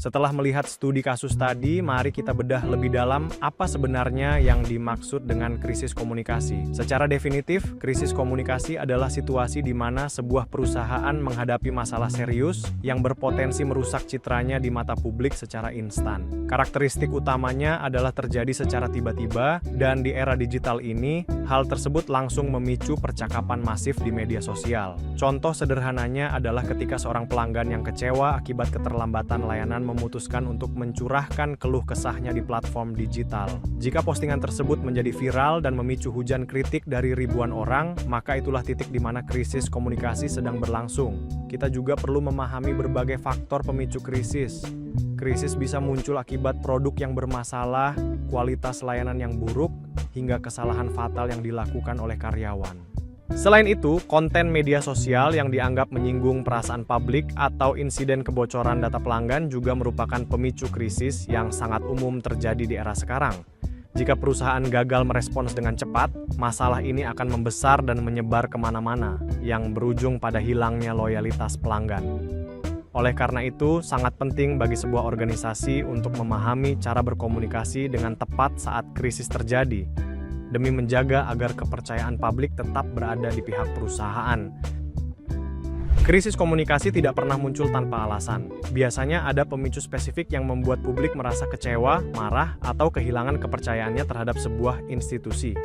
Setelah melihat studi kasus tadi, mari kita bedah lebih dalam apa sebenarnya yang dimaksud dengan krisis komunikasi. Secara definitif, krisis komunikasi adalah situasi di mana sebuah perusahaan menghadapi masalah serius yang berpotensi merusak citranya di mata publik secara instan. Karakteristik utamanya adalah terjadi secara tiba-tiba, dan di era digital ini, hal tersebut langsung memicu percakapan masif di media sosial. Contoh sederhananya adalah ketika seorang pelanggan yang kecewa akibat keterlambatan layanan memutuskan untuk mencurahkan keluh kesahnya di platform digital. Jika postingan tersebut menjadi viral dan memicu hujan kritik dari ribuan orang, maka itulah titik di mana krisis komunikasi sedang berlangsung. Kita juga perlu memahami berbagai faktor pemicu krisis. Krisis bisa muncul akibat produk yang bermasalah, kualitas layanan yang buruk, hingga kesalahan fatal yang dilakukan oleh karyawan. Selain itu, konten media sosial yang dianggap menyinggung perasaan publik atau insiden kebocoran data pelanggan juga merupakan pemicu krisis yang sangat umum terjadi di era sekarang. Jika perusahaan gagal merespons dengan cepat, masalah ini akan membesar dan menyebar kemana-mana, yang berujung pada hilangnya loyalitas pelanggan. Oleh karena itu, sangat penting bagi sebuah organisasi untuk memahami cara berkomunikasi dengan tepat saat krisis terjadi, demi menjaga agar kepercayaan publik tetap berada di pihak perusahaan. Krisis komunikasi tidak pernah muncul tanpa alasan. Biasanya ada pemicu spesifik yang membuat publik merasa kecewa, marah, atau kehilangan kepercayaannya terhadap sebuah institusi.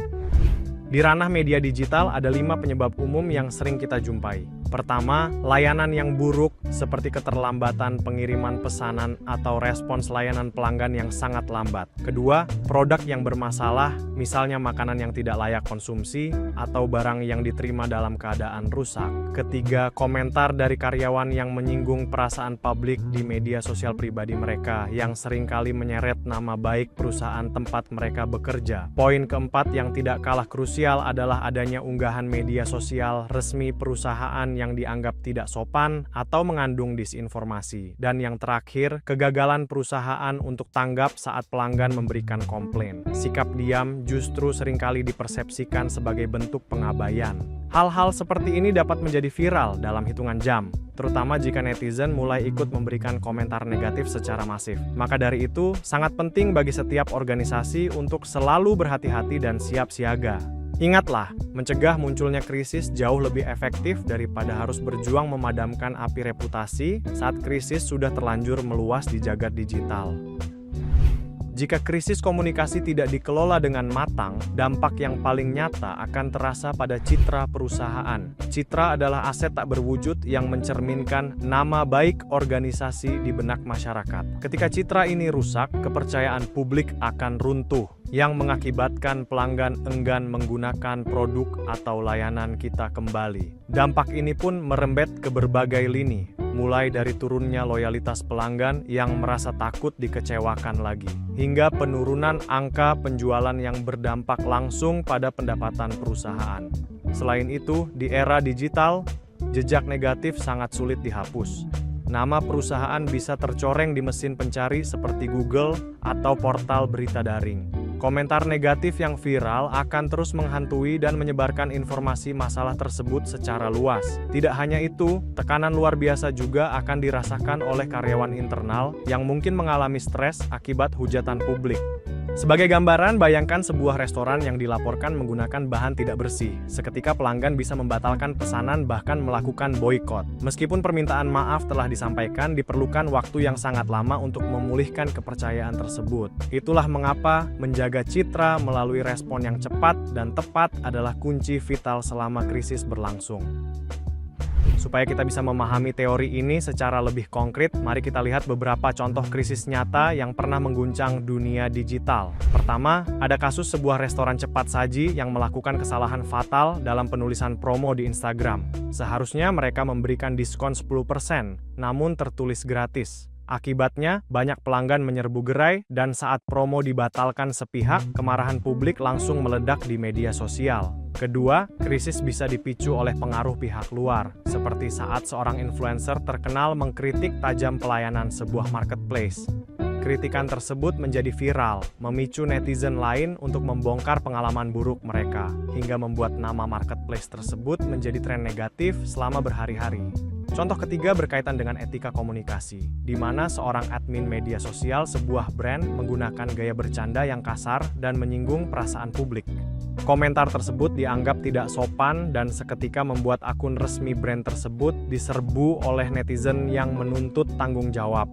Di ranah media digital ada 5 penyebab umum yang sering kita jumpai. Pertama, layanan yang buruk seperti keterlambatan pengiriman pesanan atau respons layanan pelanggan yang sangat lambat. Kedua, produk yang bermasalah, misalnya makanan yang tidak layak konsumsi atau barang yang diterima dalam keadaan rusak. Ketiga, komentar dari karyawan yang menyinggung perasaan publik di media sosial pribadi mereka yang seringkali menyeret nama baik perusahaan tempat mereka bekerja. Poin keempat yang tidak kalah krusial adalah adanya unggahan media sosial resmi perusahaan yang dianggap tidak sopan atau mengandung disinformasi. Dan yang terakhir, kegagalan perusahaan untuk tanggap saat pelanggan memberikan komplain. Sikap diam justru seringkali dipersepsikan sebagai bentuk pengabaian. Hal-hal seperti ini dapat menjadi viral dalam hitungan jam, terutama jika netizen mulai ikut memberikan komentar negatif secara masif. Maka dari itu, sangat penting bagi setiap organisasi untuk selalu berhati-hati dan siap siaga. Ingatlah, mencegah munculnya krisis jauh lebih efektif daripada harus berjuang memadamkan api reputasi saat krisis sudah terlanjur meluas di jagat digital. Jika krisis komunikasi tidak dikelola dengan matang, dampak yang paling nyata akan terasa pada citra perusahaan. Citra adalah aset tak berwujud yang mencerminkan nama baik organisasi di benak masyarakat. Ketika citra ini rusak, kepercayaan publik akan runtuh, yang mengakibatkan pelanggan enggan menggunakan produk atau layanan kita kembali. Dampak ini pun merembet ke berbagai lini, mulai dari turunnya loyalitas pelanggan yang merasa takut dikecewakan lagi, hingga penurunan angka penjualan yang berdampak langsung pada pendapatan perusahaan. Selain itu, di era digital, jejak negatif sangat sulit dihapus. Nama perusahaan bisa tercoreng di mesin pencari seperti Google atau portal berita daring. Komentar negatif yang viral akan terus menghantui dan menyebarkan informasi masalah tersebut secara luas. Tidak hanya itu, tekanan luar biasa juga akan dirasakan oleh karyawan internal yang mungkin mengalami stres akibat hujatan publik. Sebagai gambaran, bayangkan sebuah restoran yang dilaporkan menggunakan bahan tidak bersih. Seketika pelanggan bisa membatalkan pesanan bahkan melakukan boikot. Meskipun permintaan maaf telah disampaikan, diperlukan waktu yang sangat lama untuk memulihkan kepercayaan tersebut. Itulah mengapa menjaga citra melalui respon yang cepat dan tepat adalah kunci vital selama krisis berlangsung. Supaya kita bisa memahami teori ini secara lebih konkret, mari kita lihat beberapa contoh krisis nyata yang pernah mengguncang dunia digital. Pertama, ada kasus sebuah restoran cepat saji yang melakukan kesalahan fatal dalam penulisan promo di Instagram. Seharusnya mereka memberikan diskon 10%, namun tertulis gratis. Akibatnya, banyak pelanggan menyerbu gerai, dan saat promo dibatalkan sepihak, kemarahan publik langsung meledak di media sosial. Kedua, krisis bisa dipicu oleh pengaruh pihak luar, seperti saat seorang influencer terkenal mengkritik tajam pelayanan sebuah marketplace. Kritikan tersebut menjadi viral, memicu netizen lain untuk membongkar pengalaman buruk mereka, hingga membuat nama marketplace tersebut menjadi tren negatif selama berhari-hari. Contoh ketiga berkaitan dengan etika komunikasi, di mana seorang admin media sosial sebuah brand menggunakan gaya bercanda yang kasar dan menyinggung perasaan publik. Komentar tersebut dianggap tidak sopan dan seketika membuat akun resmi brand tersebut diserbu oleh netizen yang menuntut tanggung jawab.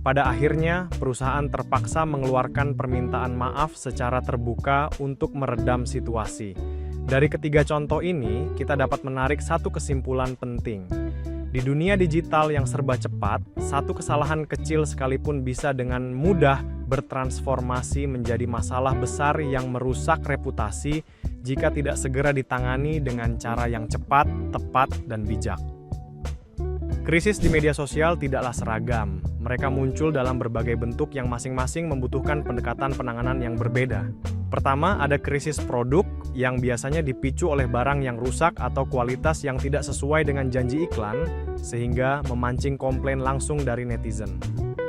Pada akhirnya, perusahaan terpaksa mengeluarkan permintaan maaf secara terbuka untuk meredam situasi. Dari ketiga contoh ini, kita dapat menarik satu kesimpulan penting. Di dunia digital yang serba cepat, satu kesalahan kecil sekalipun bisa dengan mudah bertransformasi menjadi masalah besar yang merusak reputasi jika tidak segera ditangani dengan cara yang cepat, tepat, dan bijak. Krisis di media sosial tidaklah seragam. Mereka muncul dalam berbagai bentuk yang masing-masing membutuhkan pendekatan penanganan yang berbeda. Pertama, ada krisis produk yang biasanya dipicu oleh barang yang rusak atau kualitas yang tidak sesuai dengan janji iklan, sehingga memancing komplain langsung dari netizen.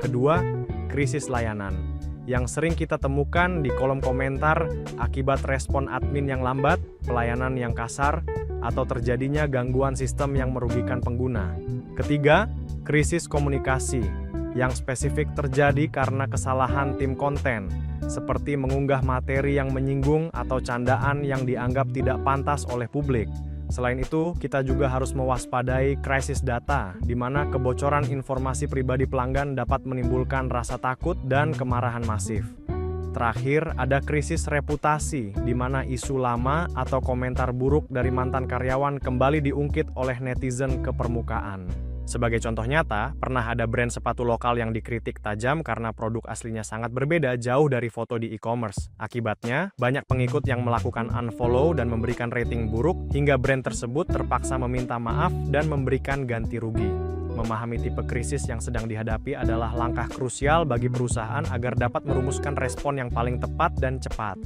Kedua, krisis layanan, yang sering kita temukan di kolom komentar akibat respon admin yang lambat, pelayanan yang kasar, atau terjadinya gangguan sistem yang merugikan pengguna. Ketiga, krisis komunikasi, yang spesifik terjadi karena kesalahan tim konten, seperti mengunggah materi yang menyinggung atau candaan yang dianggap tidak pantas oleh publik. Selain itu, kita juga harus mewaspadai krisis data, di mana kebocoran informasi pribadi pelanggan dapat menimbulkan rasa takut dan kemarahan masif. Terakhir, ada krisis reputasi, di mana isu lama atau komentar buruk dari mantan karyawan kembali diungkit oleh netizen ke permukaan. Sebagai contoh nyata, pernah ada brand sepatu lokal yang dikritik tajam karena produk aslinya sangat berbeda jauh dari foto di e-commerce. Akibatnya, banyak pengikut yang melakukan unfollow dan memberikan rating buruk hingga brand tersebut terpaksa meminta maaf dan memberikan ganti rugi. Memahami tipe krisis yang sedang dihadapi adalah langkah krusial bagi perusahaan agar dapat merumuskan respon yang paling tepat dan cepat.